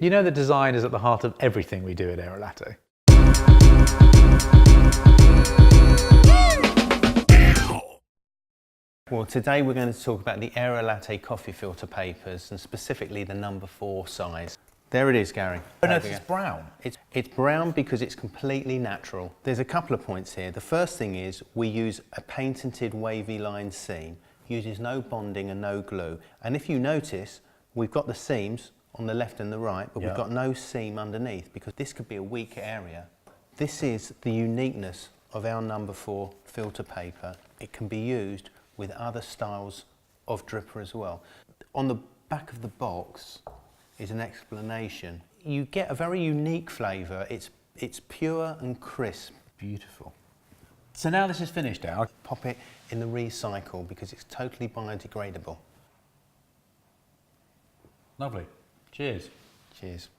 You know that design is at the heart of everything we do at Aerolatte. Well, today we're going to talk about the aerolatte coffee filter papers and specifically the number 4 size. There it is, Gary. Oh no, it's brown. It's brown because it's completely natural. There's a couple of points here. The first thing is we use a patented wavy line seam, uses no bonding and no glue. And if you notice, we've got the seams on the left and the right, but we've got no seam underneath because this could be a weak area. This is the uniqueness of our number 4 filter paper. It can be used with other styles of dripper as well. On the back of the box is an explanation. You get a very unique flavour. It's pure and crisp. Beautiful. So now this is finished, Al. Pop it in the recycle because it's totally biodegradable. Lovely. Cheers. Cheers.